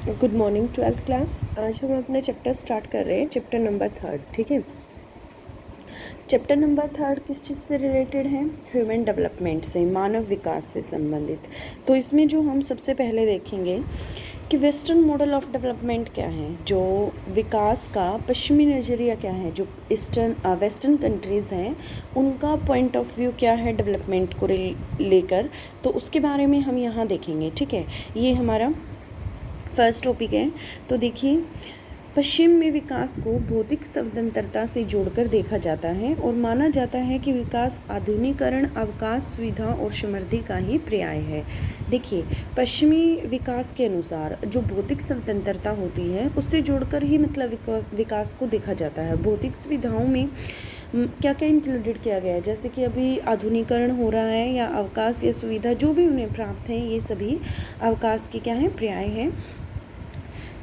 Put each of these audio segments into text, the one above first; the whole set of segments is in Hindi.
Good morning 12th class. आज हम अपना चैप्टर स्टार्ट कर रहे हैं, चैप्टर नंबर 3। ठीक है, चैप्टर नंबर 3 किस चीज़ से रिलेटेड है? ह्यूमन डेवलपमेंट से, मानव विकास से संबंधित। तो इसमें जो हम सबसे पहले देखेंगे कि वेस्टर्न मॉडल ऑफ डेवलपमेंट क्या है, जो विकास का पश्चिमी नज़रिया क्या है, जो वेस्टर्न कंट्रीज़ हैं उनका पॉइंट ऑफ व्यू क्या है डेवलपमेंट को लेकर, तो उसके बारे में हम यहाँ देखेंगे। ठीक है, ये हमारा फर्स्ट टॉपिक है। तो देखिए, पश्चिम में विकास को भौतिक स्वतंत्रता से जोड़कर देखा जाता है और माना जाता है कि विकास आधुनिकीकरण, अवकाश, सुविधा और समृद्धि का ही पर्याय है। देखिए, पश्चिमी विकास के अनुसार जो भौतिक स्वतंत्रता होती है उससे जोड़कर ही मतलब विकास को देखा जाता है। भौतिक सुविधाओं में क्या क्या इंक्लूडेड किया गया है, जैसे कि अभी आधुनिकीकरण हो रहा है या अवकाश या सुविधा जो भी उन्हें प्राप्त हैं, ये सभी अवकाश के क्या है, पर्याय हैं।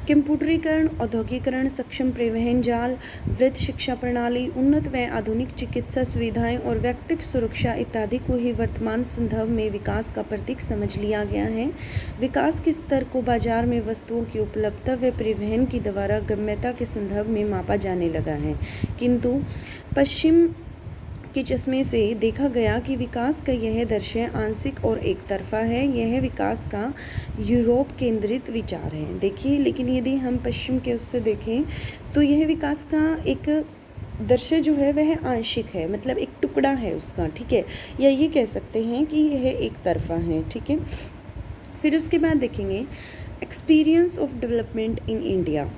कंप्यूटरीकरण, औद्योगिकरण, सक्षम परिवहन जाल, वृत्त शिक्षा प्रणाली, उन्नत व आधुनिक चिकित्सा सुविधाएं और व्यक्तिगत सुरक्षा इत्यादि को ही वर्तमान संदर्भ में विकास का प्रतीक समझ लिया गया है। विकास के स्तर को बाजार में वस्तुओं की उपलब्धता व परिवहन की द्वारा गम्यता के संदर्भ में मापा जाने लगा है, किंतु पश्चिम के चश्मे से देखा गया कि विकास का यह दृश्य आंशिक और एक तरफा है। यह विकास का यूरोप केंद्रित विचार है। देखिए, लेकिन यदि हम पश्चिम के उससे देखें तो यह विकास का एक दृश्य जो है वह आंशिक है, मतलब एक टुकड़ा है उसका। ठीक है, या ये कह सकते हैं कि यह एक तरफा है। ठीक है, फिर उसके बाद देखेंगे experience of development in India.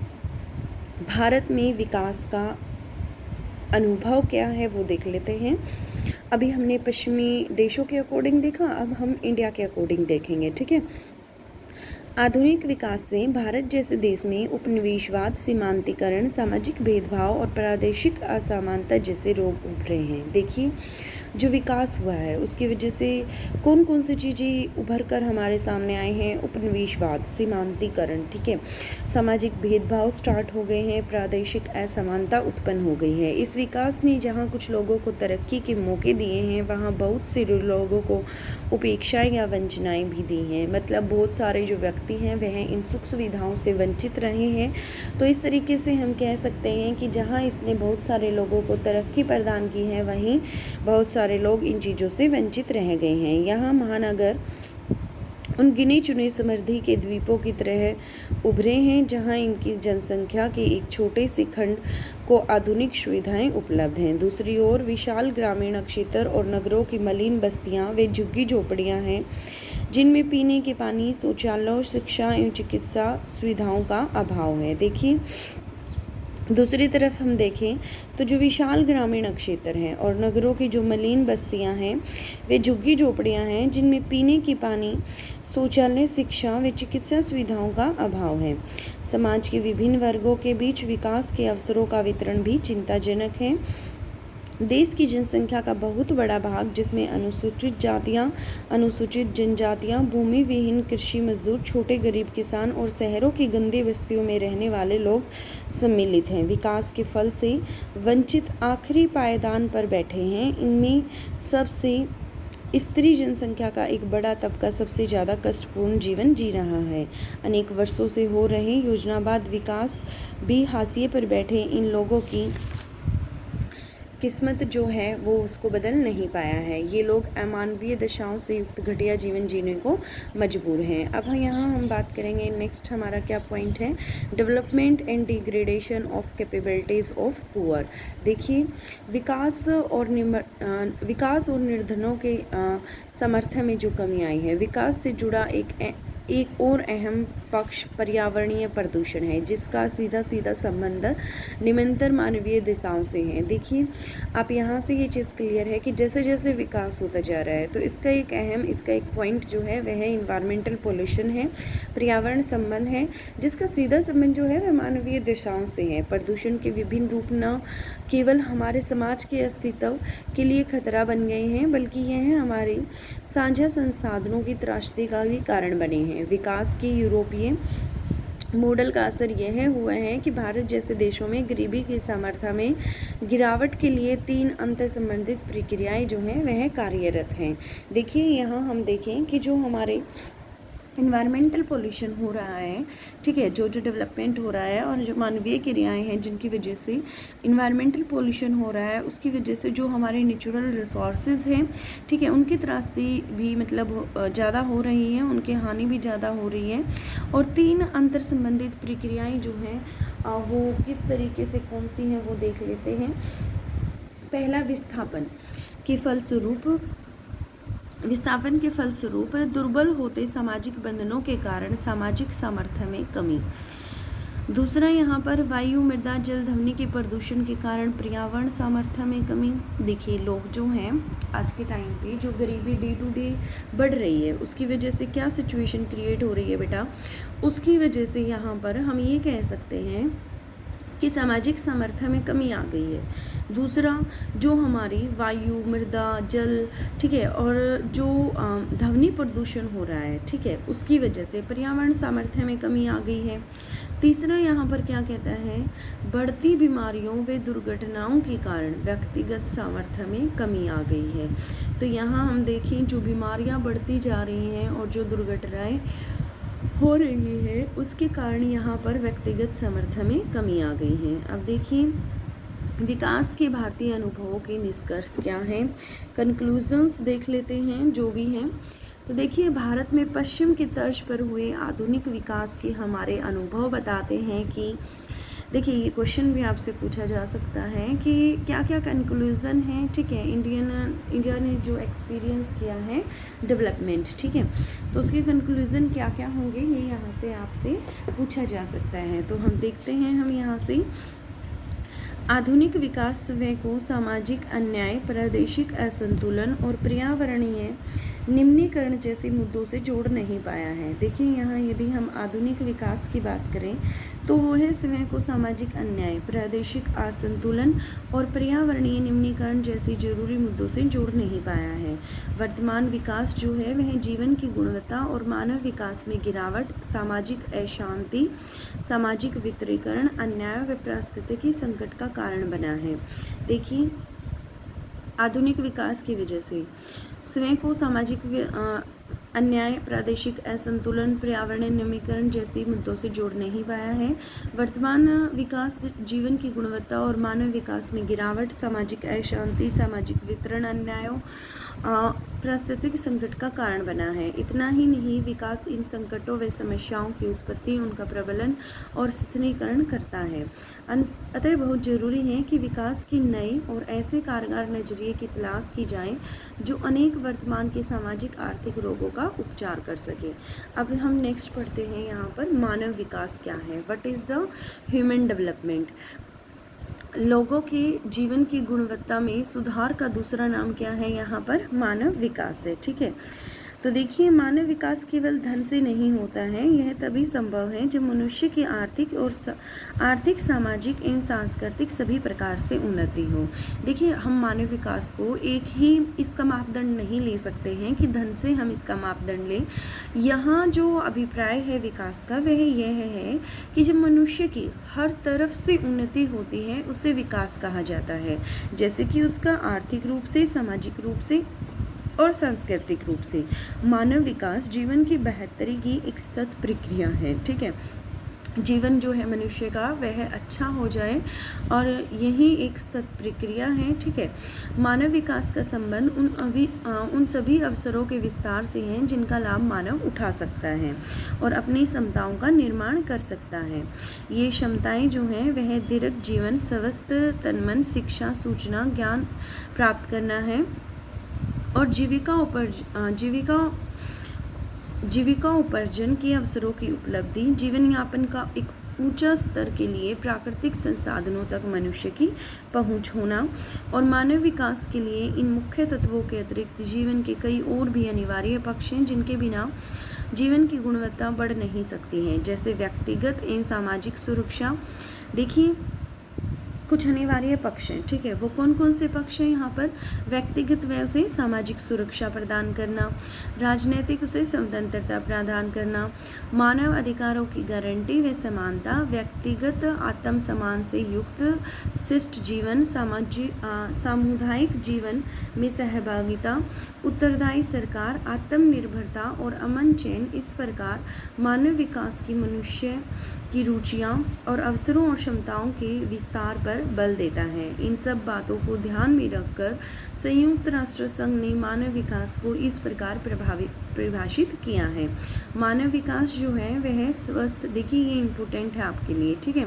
Bharat में विकास का अनुभव क्या है वो देख लेते हैं। अभी हमने पश्चिमी देशों के अकॉर्डिंग देखा, अब हम इंडिया के अकॉर्डिंग देखेंगे। ठीक है, आधुनिक विकास से भारत जैसे देश में उपनिवेशवाद, सीमांतीकरण, सामाजिक भेदभाव और प्रादेशिक असमानता जैसे रोग उभरे हैं। देखिए, जो विकास हुआ है उसकी वजह से कौन कौन सी चीज़ें उभर कर हमारे सामने आए हैं? उपनिवेशवाद, सीमांतीकरण, ठीक है, सामाजिक भेदभाव स्टार्ट हो गए हैं, प्रादेशिक असमानता उत्पन्न हो गई है। इस विकास ने जहाँ कुछ लोगों को तरक्की के मौके दिए हैं, वहाँ बहुत से लोगों को उपेक्षाएं या वंचनाएं भी दी हैं। मतलब बहुत सारे जो व्यक्ति हैं वह इन सुख सुविधाओं से वंचित रहे हैं। तो इस तरीके से हम कह सकते हैं कि जहाँ इसने बहुत सारे लोगों को तरक्की प्रदान की है, वहीं बहुत सारे लोग इन चीज़ों से वंचित रह गए हैं। यहाँ महानगर उन गिने चुने समृद्धि के द्वीपों की तरह उभरे हैं, जहां इनकी जनसंख्या के एक छोटे से खंड को आधुनिक सुविधाएं उपलब्ध हैं। दूसरी ओर विशाल ग्रामीण क्षेत्र और नगरों की मलिन बस्तियां व झुग्गी झोपड़ियां हैं, जिनमें पीने के पानी, शौचालय, शिक्षा एवं चिकित्सा सुविधाओं का अभाव है। देखिए, दूसरी तरफ हम देखें तो जो विशाल ग्रामीण क्षेत्र हैं और नगरों की जो मलिन बस्तियां हैं, वे झुग्गी झोपड़ियां हैं, जिनमें पीने की पानी, शौचालय, शिक्षा व चिकित्सा सुविधाओं का अभाव है। समाज के विभिन्न वर्गों के बीच विकास के अवसरों का वितरण भी चिंताजनक है। देश की जनसंख्या का बहुत बड़ा भाग, जिसमें अनुसूचित जातियां, अनुसूचित जनजातियां, भूमि विहीन कृषि मजदूर, छोटे गरीब किसान और शहरों की गंदी बस्तियों में रहने वाले लोग सम्मिलित हैं, विकास के फल से वंचित आखिरी पायदान पर बैठे हैं। इनमें सबसे स्त्री जनसंख्या का एक बड़ा तबका सबसे ज़्यादा कष्टपूर्ण जीवन जी रहा है। अनेक वर्षों से हो रहे योजनाबद्ध विकास भी हाशिए पर बैठे इन लोगों की किस्मत जो है वो उसको बदल नहीं पाया है। ये लोग अमानवीय दशाओं से युक्त घटिया जीवन जीने को मजबूर हैं। अब यहाँ हम बात करेंगे, नेक्स्ट हमारा क्या पॉइंट है? Development and degradation of capabilities of poor. देखिए, विकास और निर्धनों के समर्थन में जो कमी आई है, विकास से जुड़ा एक और अहम पक्ष पर्यावरणीय प्रदूषण है, जिसका सीधा सीधा संबंध निरंतर मानवीय दिशाओं से है। देखिए, आप यहाँ से ये चीज़ क्लियर है कि जैसे जैसे विकास होता जा रहा है, तो इसका एक पॉइंट जो है वह इन्वायरमेंटल पोल्यूशन है, पर्यावरण संबंध है, जिसका सीधा संबंध जो है वह मानवीय दिशाओं से है। प्रदूषण के विभिन्न रूप न केवल हमारे समाज के अस्तित्व के लिए खतरा बन गए हैं, बल्कि यह हमारे साझा संसाधनों की त्रासदी का भी कारण बने हैं। विकास की यूरोपीय मॉडल का असर यह हुआ है कि भारत जैसे देशों में गरीबी की सामर्थ्य में गिरावट के लिए 3 अंतर संबंधित प्रक्रियाएं जो हैं वह कार्यरत हैं। देखिए, यहाँ हम देखें कि जो हमारे इन्वायरमेंटल पोल्यूशन हो रहा है, ठीक है, जो डेवलपमेंट हो रहा है और जो मानवीय क्रियाएं हैं जिनकी वजह से इन्वायरमेंटल पोल्यूशन हो रहा है, उसकी वजह से जो हमारे नेचुरल रिसोर्सेज हैं, ठीक है, उनकी त्रासदी भी मतलब ज़्यादा हो रही हैं, उनकी हानि भी ज़्यादा हो रही है। और 3 अंतर संबंधित प्रक्रियाएँ जो हैं वो किस तरीके से कौन सी हैं वो देख लेते हैं। पहला, विस्थापन के फलस्वरूप दुर्बल होते सामाजिक बंधनों के कारण सामाजिक सामर्थ्य में कमी। दूसरा, यहाँ पर वायु, मृदा, जल, ध्वनि के प्रदूषण के कारण पर्यावरण सामर्थ्य में कमी। देखिए, लोग जो हैं आज के टाइम पे जो गरीबी डे टू डे बढ़ रही है, उसकी वजह से क्या सिचुएशन क्रिएट हो रही है बेटा, उसकी वजह से यहाँ पर हम ये कह सकते हैं कि सामाजिक सामर्थ्य में कमी आ गई है। दूसरा, जो हमारी वायु, मृदा, जल, ठीक है, और जो ध्वनि प्रदूषण हो रहा है, ठीक है, उसकी वजह से पर्यावरण सामर्थ्य में कमी आ गई है। तीसरा, यहाँ पर क्या कहता है, बढ़ती बीमारियों व दुर्घटनाओं के कारण व्यक्तिगत सामर्थ्य में कमी आ गई है। तो यहाँ हम देखें, जो बीमारियाँ बढ़ती जा रही हैं और जो दुर्घटनाएं हो रही है, उसके कारण यहाँ पर व्यक्तिगत सामर्थ्य में कमी आ गई है। अब देखिए, विकास के भारतीय अनुभवों के निष्कर्ष क्या हैं, कंक्लूजन्स देख लेते हैं जो भी हैं। तो देखिए, भारत में पश्चिम की तर्ज पर हुए आधुनिक विकास के हमारे अनुभव बताते हैं कि, देखिए ये क्वेश्चन भी आपसे पूछा जा सकता है कि क्या क्या कंक्लूज़न है, ठीक है, इंडिया ने जो एक्सपीरियंस किया है डेवलपमेंट, ठीक है, तो उसके कंक्लूज़न क्या क्या होंगे, ये यहाँ से आपसे पूछा जा सकता है। तो हम देखते हैं, हम यहाँ से आधुनिक विकास को सामाजिक अन्याय, प्रादेशिक असंतुलन और पर्यावरणीय निम्नीकरण जैसे मुद्दों से जोड़ नहीं पाया है। देखिए, यहाँ यदि हम आधुनिक विकास की बात करें तो वो है स्वयं को सामाजिक अन्याय, प्रादेशिक असंतुलन और पर्यावरणीय निम्नीकरण जैसे जरूरी मुद्दों से जोड़ नहीं पाया है। वर्तमान विकास जो है वह जीवन की गुणवत्ता और मानव विकास में गिरावट, सामाजिक अशांति, सामाजिक वितरीकरण, अन्याय व पारिस्थितिकी संकट का कारण बना है। देखिए, आधुनिक विकास की वजह से स्वयं को सामाजिक अन्याय, प्रादेशिक असंतुलन, पर्यावरणीय निम्नीकरण जैसे मुद्दों से जोड़ नहीं पाया है। वर्तमान विकास जीवन की गुणवत्ता और मानव विकास में गिरावट, सामाजिक अशांति, सामाजिक वितरण, अन्यायों, पारिस्थितिक संकट का कारण बना है। इतना ही नहीं, विकास इन संकटों व समस्याओं की उत्पत्ति, उनका प्रबलन और स्थिरीकरण करता है। अतः बहुत जरूरी है कि विकास की नए और ऐसे कारगर नजरिए की तलाश की जाए जो अनेक वर्तमान के सामाजिक आर्थिक रोगों का उपचार कर सके। अब हम नेक्स्ट पढ़ते हैं, यहाँ पर मानव विकास क्या है, what is the human development. लोगों के जीवन की गुणवत्ता में सुधार का दूसरा नाम क्या है, यहाँ पर मानव विकास है, ठीक है। तो देखिए, मानव विकास केवल धन से नहीं होता है, यह तभी संभव है जब मनुष्य की आर्थिक, सामाजिक एवं सांस्कृतिक सभी प्रकार से उन्नति हो। देखिए, हम मानव विकास को एक ही इसका मापदंड नहीं ले सकते हैं कि धन से हम इसका मापदंड लें। यहाँ जो अभिप्राय है विकास का वह यह है कि जब मनुष्य की हर तरफ से उन्नति होती है उसे विकास कहा जाता है, जैसे कि उसका आर्थिक रूप से, सामाजिक रूप से और सांस्कृतिक रूप से। मानव विकास जीवन की बेहतरी की एक सतत प्रक्रिया है, ठीक है। जीवन जो है मनुष्य का वह अच्छा हो जाए और यही एक सतत प्रक्रिया है, ठीक है। मानव विकास का संबंध उन सभी अवसरों के विस्तार से है जिनका लाभ मानव उठा सकता है और अपनी क्षमताओं का निर्माण कर सकता है। ये क्षमताएं जो हैं वह दीर्घ जीवन, स्वस्थ तन-मन, शिक्षा, सूचना, ज्ञान प्राप्त करना है और जीविका उपार्जन के अवसरों की उपलब्धि, जीवन यापन का एक ऊंचा स्तर के लिए प्राकृतिक संसाधनों तक मनुष्य की पहुंच होना और मानव विकास के लिए इन मुख्य तत्वों के अतिरिक्त जीवन के कई और भी अनिवार्य पक्ष हैं जिनके बिना जीवन की गुणवत्ता बढ़ नहीं सकती है, जैसे व्यक्तिगत एवं सामाजिक सुरक्षा। देखिए, कुछ अनिवार्य पक्ष हैं, ठीक है। वो कौन कौन से पक्ष हैं यहाँ पर? व्यक्तिगत व उसे सामाजिक सुरक्षा प्रदान करना, राजनीतिक उसे स्वतंत्रता प्रदान करना, मानव अधिकारों की गारंटी व समानता, व्यक्तिगत आत्मसम्मान से युक्त शिष्ट जीवन, सामुदायिक जीवन में सहभागिता, उत्तरदायी सरकार, आत्मनिर्भरता और अमन चैन। इस प्रकार मानव विकास की मनुष्य की रुचियाँ और अवसरों और क्षमताओं के विस्तार पर बल देता है। इन सब बातों को ध्यान में रखकर संयुक्त राष्ट्र संघ ने मानव विकास को इस प्रकार परिभाषित किया है। मानव विकास जो है वह स्वस्थ, देखिए ये इम्पोर्टेंट है आपके लिए, ठीक है,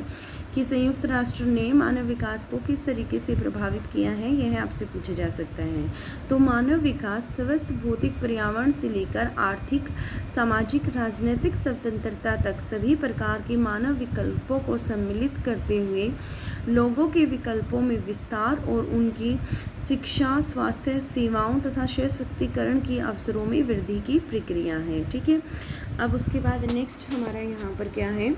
कि संयुक्त राष्ट्र ने मानव विकास को किस तरीके से प्रभावित किया है, यह आपसे पूछा जा सकता है। तो मानव विकास स्वस्थ भौतिक पर्यावरण से लेकर आर्थिक, सामाजिक, राजनीतिक स्वतंत्रता तक सभी प्रकार के मानव विकल्पों को सम्मिलित करते हुए लोगों के विकल्पों में विस्तार और उनकी शिक्षा, स्वास्थ्य सेवाओं तथा सशक्तिकरण की अवसरों में वृद्धि की प्रक्रिया है, ठीक है। अब उसके बाद नेक्स्ट हमारा यहाँ पर क्या है,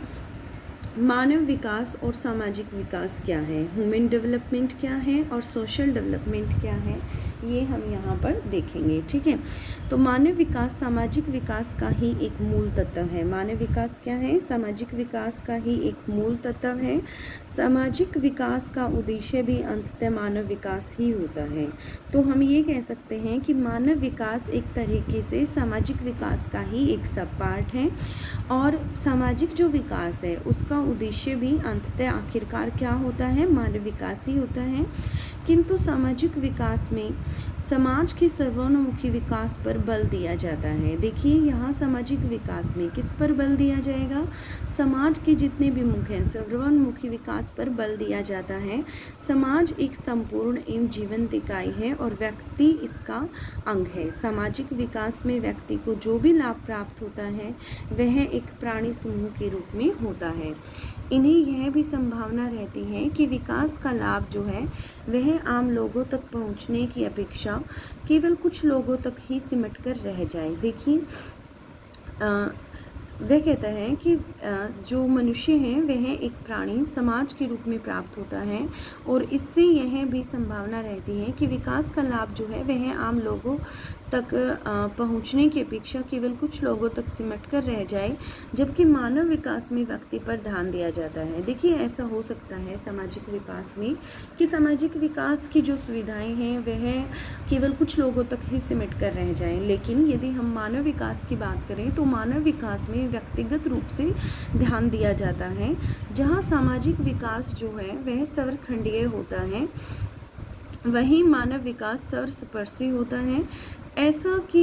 मानव विकास और सामाजिक विकास क्या है, ह्यूमन डेवलपमेंट क्या है और सोशल डेवलपमेंट क्या है, ये हम यहाँ पर देखेंगे, ठीक है। तो मानव विकास सामाजिक विकास का ही एक मूल तत्व है। मानव विकास क्या है? सामाजिक विकास का ही एक मूल तत्व है। सामाजिक विकास का उद्देश्य भी अंततः मानव विकास ही होता है। तो हम ये कह सकते हैं कि मानव विकास एक तरीके से सामाजिक विकास का ही एक सब पार्ट है, और सामाजिक जो विकास है उसका उद्देश्य भी अंततः आखिरकार क्या होता है? मानव विकास ही होता है। किंतु सामाजिक विकास में समाज के सर्वोन्मुखी विकास पर बल दिया जाता है। देखिए यहाँ सामाजिक विकास में किस पर बल दिया जाएगा? समाज के जितने भी मुख हैं सर्वोन्मुखी विकास पर बल दिया जाता है। समाज एक संपूर्ण एवं जीवंत इकाई है और व्यक्ति इसका अंग है। सामाजिक विकास में व्यक्ति को जो भी लाभ प्राप्त होता है वह एक प्राणी समूह के रूप में होता है। इन्हें यह भी संभावना रहती है कि विकास का लाभ जो है वह आम लोगों तक पहुंचने की अपेक्षा केवल कुछ लोगों तक ही सिमट कर रह जाए। देखिए वह कहता है कि जो मनुष्य है वह एक प्राणी समाज के रूप में प्राप्त होता है, और इससे यह भी संभावना रहती है कि विकास का लाभ जो है वह आम लोगों तक पहुंचने की अपेक्षा केवल कुछ लोगों तक सिमट कर रह जाए, जबकि मानव विकास में व्यक्ति पर ध्यान दिया जाता है। देखिए ऐसा हो सकता है सामाजिक विकास में कि सामाजिक विकास की जो सुविधाएं हैं वह केवल कुछ लोगों तक ही सिमट कर रह जाएं, लेकिन यदि हम मानव विकास की बात करें तो मानव विकास में व्यक्तिगत रूप से ध्यान दिया जाता है, जहाँ सामाजिक विकास जो है वह सर्वखंडीय होता है, वहीं मानव विकास सर्वस्पर्शी होता है। ऐसा कि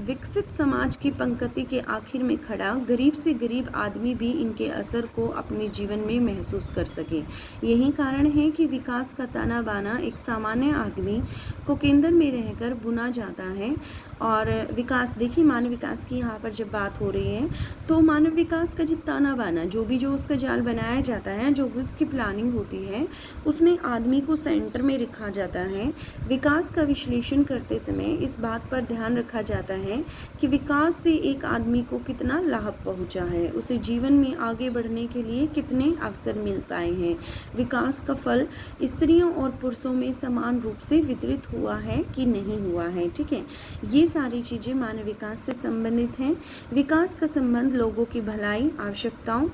विकसित समाज की पंक्ति के आखिर में खड़ा गरीब से गरीब आदमी भी इनके असर को अपने जीवन में महसूस कर सके। यही कारण है कि विकास का ताना बाना एक सामान्य आदमी को केंद्र में रहकर बुना जाता है। और विकास, देखिए मानव विकास की यहाँ पर जब बात हो रही है तो मानव विकास का जो ताना बाना जो उसका जाल बनाया जाता है, जो भी उसकी प्लानिंग होती है, उसमें आदमी को सेंटर में रखा जाता है। विकास का विश्लेषण करते समय इस बात पर ध्यान रखा जाता है कि विकास से एक आदमी को कितना लाभ पहुंचा है, उसे जीवन में आगे बढ़ने के लिए कितने अवसर मिल पाए हैं, विकास का फल स्त्रियों और पुरुषों में समान रूप से वितरित हुआ है कि नहीं हुआ है। ठीक है, ये सारी चीज़ें मानव विकास से संबंधित हैं। विकास का संबंध लोगों की भलाई, आवश्यकताओं,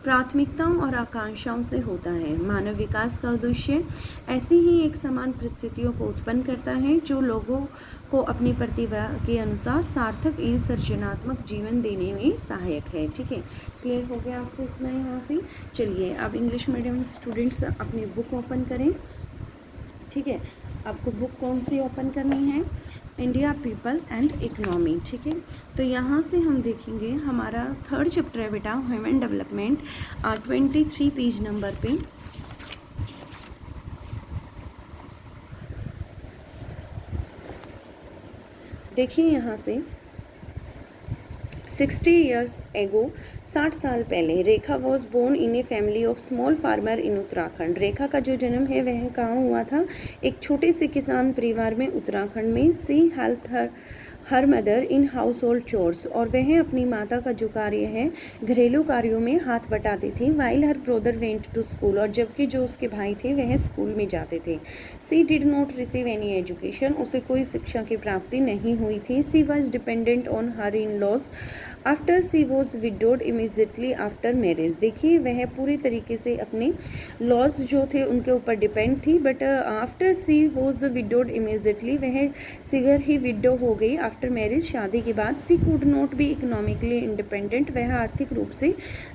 प्राथमिकताओं और आकांक्षाओं से होता है। मानव विकास का उद्देश्य ऐसी ही एक समान परिस्थितियों को उत्पन्न करता है जो लोगों को अपनी प्रतिभा के अनुसार सार्थक एवं सृजनात्मक जीवन देने में सहायक है। ठीक है, क्लियर हो गया आपको इतना यहाँ से? चलिए अब इंग्लिश मीडियम स्टूडेंट्स अपनी बुक ओपन करें। ठीक है, आपको बुक कौन सी ओपन करनी है? India, people and economy. ठीक है, तो यहाँ से हम देखेंगे हमारा थर्ड चैप्टर है बेटा, ह्यूमन डेवलपमेंट, 23 पेज नंबर पे। देखिए यहाँ से 60 years ago, 60 साल पहले, Rekha was born in a family of small farmer in Uttarakhand. Rekha का जो जन्म है वह कहाँ हुआ था? एक छोटे से किसान परिवार में उत्तराखंड में। She helped her her mother in household chores, और वह अपनी माता का जो कार्य है घरेलू कार्यों में हाथ बटाती थी। While her brother went to school, और जबकि जो उसके भाई थे वह स्कूल में जाते थे। She did not receive any education, उसे कोई शिक्षा की प्राप्ति नहीं हुई थी। She was dependent on her in laws after she was widowed immediately after marriage. देखिए वह पूरी तरीके से अपने लॉज जो थे उनके ऊपर डिपेंड थी, but after she was widowed immediately, वह शीघ्र ही विडो हो गई आफ्टर मैरिज, शादी के बाद। She could not be economically independent, वह आर्थिक रूप से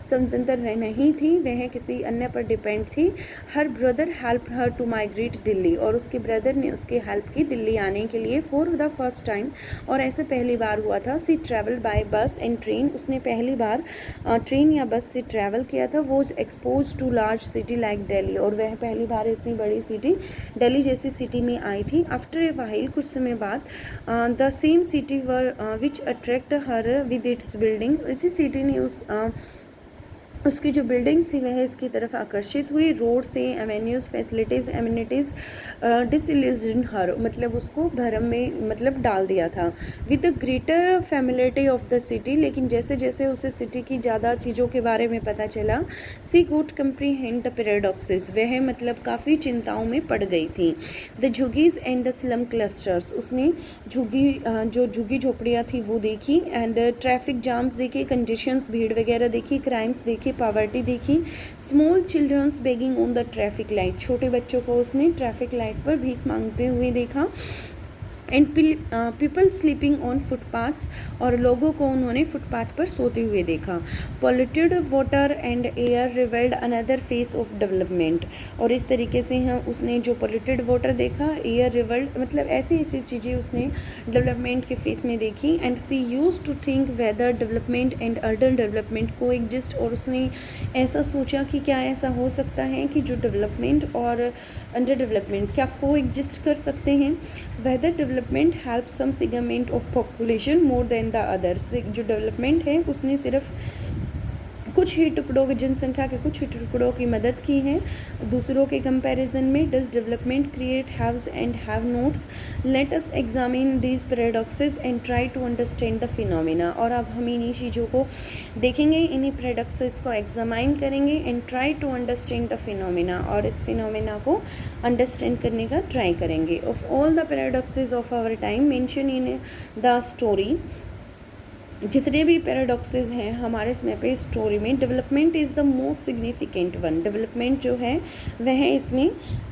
स्वतंत्र नहीं थी, वह किसी अन्य पर डिपेंड थी। Her brother help her to migrate Delhi, और उसके ब्रदर ने उसकी हेल्प की दिल्ली आने के लिए फॉर द फर्स्ट टाइम, और ऐसे पहली बार हुआ था। सी ट्रैवल बाय बस एंड ट्रेन, उसने पहली बार ट्रेन या बस से ट्रैवल किया था। वो expose to large city like Delhi, और वह पहली बार इतनी बड़ी सिटी दिल्ली जैसी सिटी में आई थी। आफ्टर ए वाइल, कुछ समय बाद, the same city were which attract her with its building, इसी सिटी ने उसकी जो बिल्डिंग्स थी वह इसकी तरफ आकर्षित हुई। रोड से avenues facilities amenities disillusion her, मतलब उसको भरम में मतलब डाल दिया था। With the greater familiarity of the city, लेकिन जैसे जैसे उसे सिटी की ज़्यादा चीज़ों के बारे में पता चला, she could comprehend the paradoxes, वह मतलब काफ़ी चिंताओं में पड़ गई थी। The jhuggis and the slum clusters, उसने जो झुगी झोपड़ियाँ थी वो देखी, एंड ट्रैफिक जाम्स देखे, कंजेशंस भीड़ वगैरह देखी, क्राइम्स देखी, पॉवर्टी देखी। Small childrens begging on the traffic light, छोटे बच्चों को उसने ट्रैफिक लाइट पर भीख मांगते हुए देखा। And people sleeping on footpaths, और लोगों को उन्होंने फुटपाथ पर सोते हुए देखा। Polluted water and air revelled another face of development, और इस तरीके से उसने जो पॉल्यूटेड वाटर देखा, एयर रिवेल्ड, मतलब ऐसी ऐसी चीज़ें उसने डेवलपमेंट के फेस में देखी। And she used to think whether development and urban development coexist, और उसने ऐसा सोचा कि क्या ऐसा हो सकता है कि जो डेवलपमेंट और अंडर डेवलपमेंट क्या को एग्जिस्ट कर सकते हैं। Whether development help some segment of population more than the others, जो डेवलपमेंट है उसने सिर्फ कुछ ही टुकड़ों की जनसंख्या के कुछ ही टुकड़ों की मदद की है दूसरों के कंपैरिजन में। Does development create haves and have nots, let us examine these paradoxes and try to understand the phenomena. और अब हम इन्हीं चीज़ों को देखेंगे, इन्हीं पैराडॉक्सेस को एग्जामाइन करेंगे and try to understand the phenomena, और इस फिनोमिना को अंडरस्टैंड करने का ट्राई करेंगे। Of all the paradoxes of our time mention in the story, जितने भी पैराडॉक्सेस हैं हमारे समय पे स्टोरी में, development is the most significant one, development जो है वह इसमें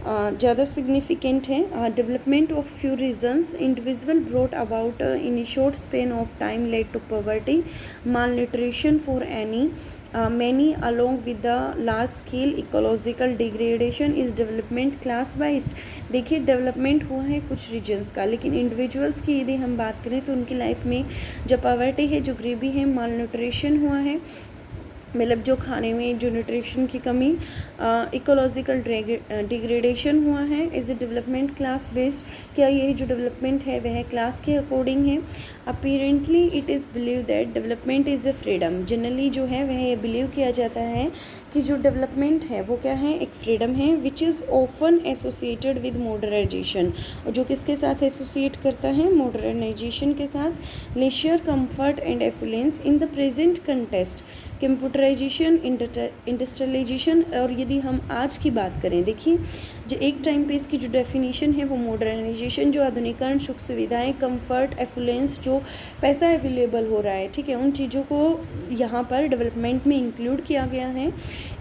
ज़्यादा सिग्निफिकेंट है। Development of few reasons, individual brought about in a short span of time led to poverty, mall nutrition for any many along with the large scale ecological degradation is development class based। देखिए डेवलपमेंट हुआ है कुछ रीजन्स का, लेकिन इंडिविजुअल्स की यदि हम बात करें तो उनकी लाइफ में जो पॉवर्टी है, जो गरीबी है, माल न्यूट्रिशन हुआ है, मतलब जो खाने में जो न्यूट्रिशन की कमी, इकोलॉजिकल डिग्रेडेशन हुआ है। Is a development class based, क्या ये जो डेवलपमेंट है वह क्लास के अकॉर्डिंग है। Apparently it is believe that development is a freedom, generally जो है वह ये बिलीव किया जाता है कि जो डेवलपमेंट है वो क्या है, एक फ्रीडम है। Which is often associated with modernisation, और जो किसके साथ एसोसिएट करता है, मॉडर्नाइजेशन के साथ। Leisure, comfort and affluence in the present contest, computerisation, industrialisation. और यदि हम आज की बात करें, देखिए जो एक टाइम पे इसकी जो डेफिनेशन है वो मॉडर्नाइजेशन, जो आधुनिकरण, सुख सुविधाएं, कंफर्ट, एफुलेंस, जो पैसा अवेलेबल हो रहा है, ठीक है, उन चीज़ों को यहाँ पर डेवलपमेंट में इंक्लूड किया गया है।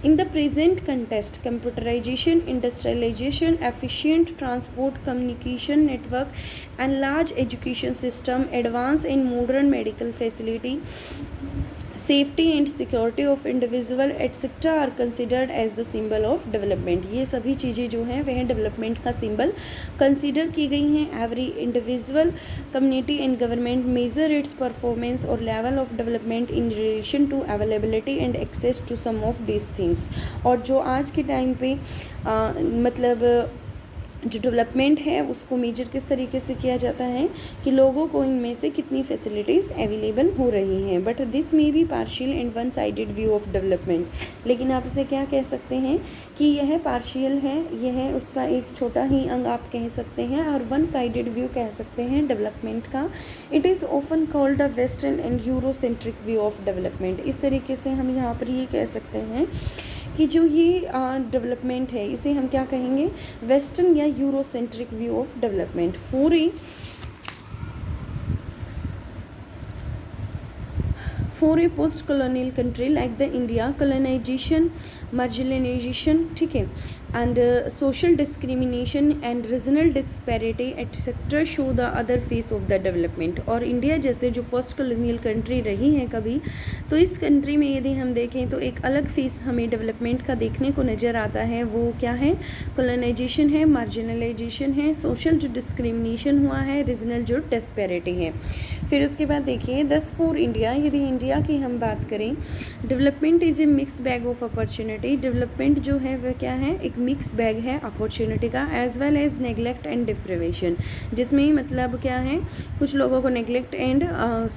In the present contest, computerisation, industrialisation, efficient transport, communication network and large education system, advance in modern medical facility, safety and security of individual etcetera are considered as the symbol of development. ये सभी चीज़ें जो हैं वह डेवलपमेंट का सिंबल कंसिडर की गई हैं। Every individual, community and government measure its performance और level of development in relation to availability and access to some of this things. और जो आज के टाइम पे मतलब जो डेवलपमेंट है उसको मेजर किस तरीके से किया जाता है कि लोगों को इनमें से कितनी फैसिलिटीज़ अवेलेबल हो रही हैं। But this may be partial and one sided view of development, लेकिन आप इसे क्या कह सकते हैं कि यह पार्शियल है, यह उसका एक छोटा ही अंग आप कह सकते हैं, और वन साइडेड व्यू कह सकते हैं डेवलपमेंट का। It is often called a western and Eurocentric view of development. इस तरीके से हम यहाँ पर ये कह सकते हैं कि जो ये डेवलपमेंट है इसे हम क्या कहेंगे, वेस्टर्न या Eurocentric view of development. For a post colonial country like the India, colonization, marginalization, ठीक है, and social discrimination and regional disparity etc. show the other face of the development। और इंडिया जैसे जो पोस्ट कॉलोनियल कंट्री रही है कभी, तो इस कंट्री में यदि हम देखें तो एक अलग फेस हमें डेवलपमेंट का देखने को नज़र आता है। वो क्या है, कॉलोनाइजेशन है, मार्जिनलाइजेशन है, सोशल जो डिस्क्रिमिनेशन हुआ है, रीजनल जो डिस्पैरिटी है। फिर उसके बाद देखिए दस फॉर इंडिया, यदि इंडिया की हम बात करें, development is a mix bag of opportunity. Development जो है वह क्या है, एक मिक्स बैग है अपॉर्चुनिटी का, as well as neglect and deprivation, जिसमें मतलब क्या है, कुछ लोगों को नेगलेक्ट एंड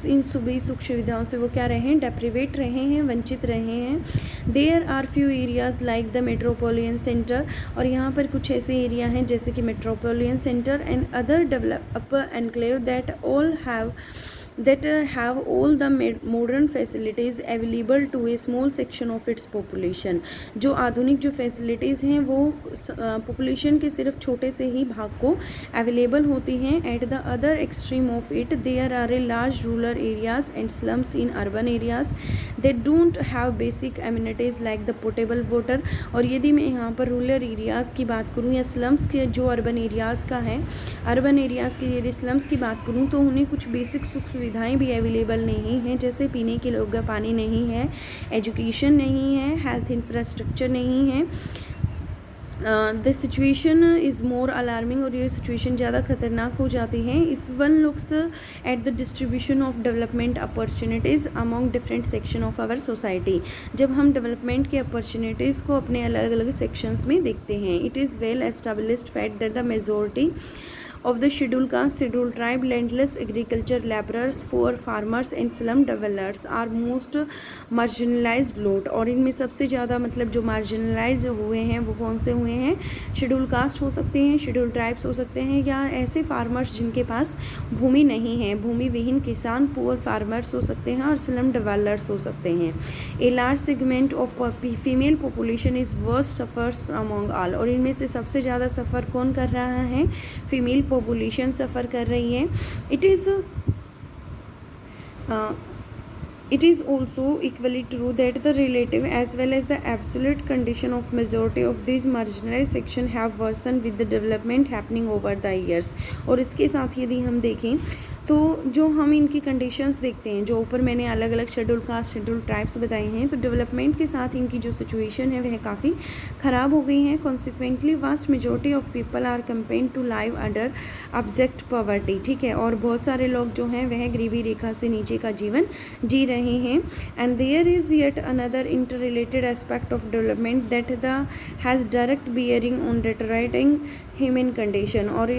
इन सुबह सुख सुविधाओं से वो क्या रहे हैं, डेप्रिवेट रहे हैं, वंचित रहे हैं। There are few areas like the metropolitan centre, और यहाँ पर कुछ ऐसे एरिया हैं जैसे कि metropolitan centre and other develop enclave that have all the modern facilities available to a small section of its population। जो आधुनिक जो फैसिलिटीज़ हैं वो पॉपुलेशन के सिर्फ छोटे से ही भाग को अवेलेबल होती हैं। At the other extreme of it there are a large rural areas and slums in urban areas that don't have basic amenities like the portable water. और यदि मैं यहाँ पर रूरल एरियाज़ की बात करूँ या स्लम्स के जो अर्बन एरियाज़ का है, अर्बन एरियाज़ की यदि स्लम्स की बात करूँ तो उन्हें कुछ बेसिक सुख सुविधाएं भी अवेलेबल नहीं हैं, जैसे पीने के योग्य पानी नहीं है, एजुकेशन नहीं है, हेल्थ इंफ्रास्ट्रक्चर नहीं है। The situation is more alarming, और ये सिचुएशन ज़्यादा खतरनाक हो जाती है if one looks at the distribution of development opportunities among different section of our society. जब हम डेवलपमेंट के अपॉर्चुनिटीज़ को अपने अलग अलग सेक्शंस में देखते हैं, it is well established fact that the majority of the scheduled caste, scheduled tribe, landless agriculture laborers, poor farmers and slum dwellers are most marginalized lot। और इनमें सबसे ज़्यादा मतलब जो मार्जिनलाइज हुए हैं वो कौन से हुए हैं, शेड्यूल कास्ट हो सकते हैं, शेड्यूल ट्राइब्स हो सकते हैं, या ऐसे फार्मर्स जिनके पास भूमि नहीं है, भूमि विहीन किसान, पुअर फार्मर्स हो सकते हैं, और स्लम डेवलपर्स हो सकते हैं। A large segment of female population is worst suffers among all. और इनमें से सबसे ज़्यादा सफ़र कौन कर रहा है, फीमेल पॉपुलेशन सफ़र कर रही है। It is also equally true that the relative as well as the absolute condition of majority of these marginalized section have worsened with the development happening over the years। और इसके साथ यदि हम देखें तो जो हम इनकी कंडीशंस देखते हैं, जो ऊपर मैंने अलग अलग शेड्यूल कास्ट, शेड्यूल ट्राइब्स बताई हैं, तो डेवलपमेंट के साथ इनकी जो सिचुएशन है वह काफ़ी ख़राब हो गई हैं। Consequently vast majority of people are compelled to live under abject poverty, ठीक है, और बहुत सारे लोग जो हैं वह गरीबी रेखा से नीचे का जीवन जी रहे हैं। And there is yet another interrelated aspect of development that the has direct bearing on deteriorating human condition. और